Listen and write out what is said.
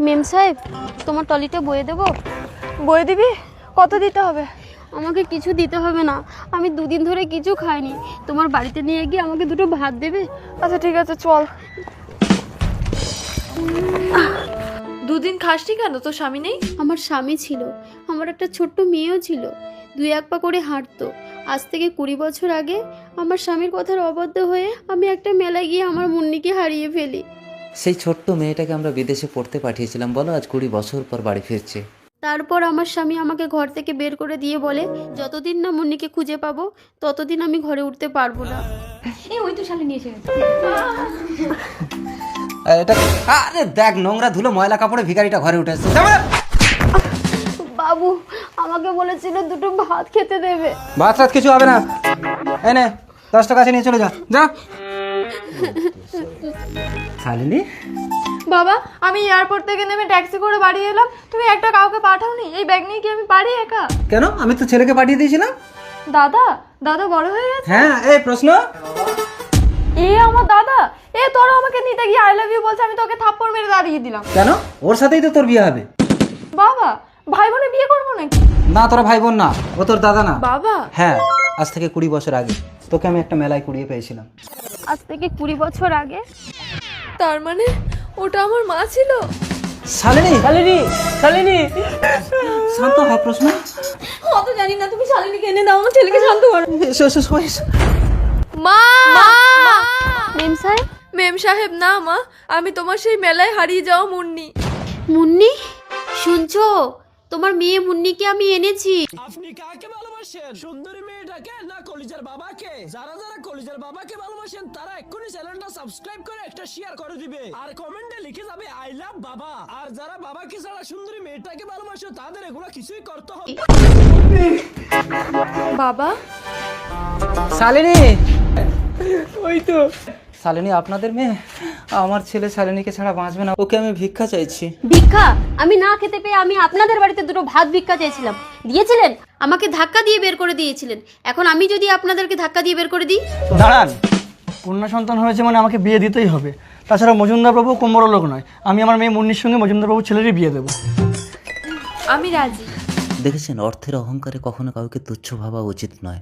মেম সাহেব, তোমার টলিটা বয়ে দেবো? বয়ে দিবি? কত দিতে হবে? আমাকে কিছু দিতে হবে না, আমি দুদিন ধরে কিছু খাইনি। তোমার বাড়িতে নিয়ে গিয়ে আমাকে দুটো ভাত দেবে? আচ্ছা ঠিক আছে, চল। দুদিন খাসনি কেন? তোর স্বামী নেই? আমার স্বামী ছিল, আমার একটা ছোট্ট মেয়েও ছিল, দুই এক পা করে হাঁটতো। আজ থেকে 20 বছর আগে আমার স্বামীর কথার অবাধ্য হয়ে আমি একটা মেলায় গিয়ে আমার মুন্নিকে হারিয়ে ফেলি। সেই ছোট্ট মেয়েটাকে আমরা বিদেশে পড়তে পাঠিয়েছিলাম, বলো আজ 20 বছর পর বাড়ি ফিরছে। তারপর আমার স্বামী আমাকে ঘর থেকে বের করে দিয়ে বলে, যতদিন না মুন্নিকে খুঁজে পাবো ততদিন আমি ঘরে উঠতে পারবো না। ওই তো শালে নিয়েছে। এটা আরে দেখ, নোংরা ধুলো ময়লা কাপড়ে ভিখারিটা ঘরে উঠে এসেছে। বাবু আমাকে বলেছিল দুটো ভাত খেতে দেবে। ভাত রাত কিছু হবে না, এনে 10 টাকা আছে, নিয়ে চলে যা যা। শালিনী, বাবা, আমি এয়ারপোর্ট থেকে নেমে ট্যাক্সি করে বাড়ি এলাম, তুমি একটা কাউকে পাঠাওনি? এই ব্যাগ নিয়ে কি আমি পারি একা? কেন? আমি তো ছেলেকে পাঠিয়ে দিয়েছিলাম। দাদা, দাদা বড় হয়ে গেছে? হ্যাঁ, এই প্রশ্ন। এ আমার দাদা, এ তোরা আমাকে নিতে গিয়ে আই লাভ ইউ বলছে, আমি তোকে থাপ্পড় মেরে দাঁড়িয়ে দিলাম। কেন? ওর সাথেই তো তোর বিয়ে হবে। বাবা, ভাই বোনে বিয়ে করবো নাকি? না, তোরা ভাই বোন না, ও তোর দাদা না। বাবা, হ্যাঁ, আজ থেকে 20 বছর আগে তোকে আমি একটা মেলায় কুড়িয়ে পেয়েছিলাম। আজ থেকে 20 বছর আগে? তার মানে ওটা আমার মা ছিল? শালিনী, শালিনী, শালিনী, শান্ত হ। প্রশ্ন অত জানি না, তুমি শালিনীকে এনে দাও, আমার ছেলেকে শান্ত করো। এসো এসো এসো, এসো। মা! মেম সাহেব? মেম সাহেব না মা, আমি তোমার সেই মেলায় হারিয়ে যাওয়া মুন্নি। মুন্নি, শুনছো? তোমার মেয়ে মুন্নিকে আমি এনেছি। আপনি কাকে ভালোবাসেন, সুন্দরী মেয়েটাকে না কলিজার বাবাকে? যারা যারা কলিজার বাবাকে ভালোবাসেন তারা এক্ষুনি চ্যানেলটা সাবস্ক্রাইব করে একটা শেয়ার করে দিবে আর কমেন্টে লিখে যাবে আই লাভ বাবা। আর যারা বাবাকে ছাড়া সুন্দরী মেয়েটাকে ভালোবাসে তাদের এগুলো কিছুই করতে হবে। বাবা, শালিনী, ওই তো শালিনী আপনাদের মেয়ে। আমার ছেলে শালিনীকে ছাড়া বাঁচবে না, ওকে আমি ভিক্ষা চাইছি। ভিক্ষা? আমি না খেতে পেয়ে আমি আপনাদের বাড়িতে দুটো ভাত ভিক্ষা চেয়েছিলাম, দিয়েছিলেন? আমাকে ধাক্কা দিয়ে বের করে দিয়েছিলেন, এখন আমি যদি আপনাদেরকে ধাক্কা দিয়ে বের করে দিই? দাঁড়ান, কন্যা সন্তান হয়েছে মানে আমাকে বিয়ে দিতেই হবে। তাছাড়া মজুমদার বাবু কম বড় লোক নয়, আমি আমার মেয়ে মুন্নির সঙ্গে মজুমদার বাবু ছেলেরই বিয়ে দেবো। আমি রাজি। দেখেছেন, অর্থের অহংকারে কখনো কাউকে তুচ্ছ ভাবা উচিত নয়।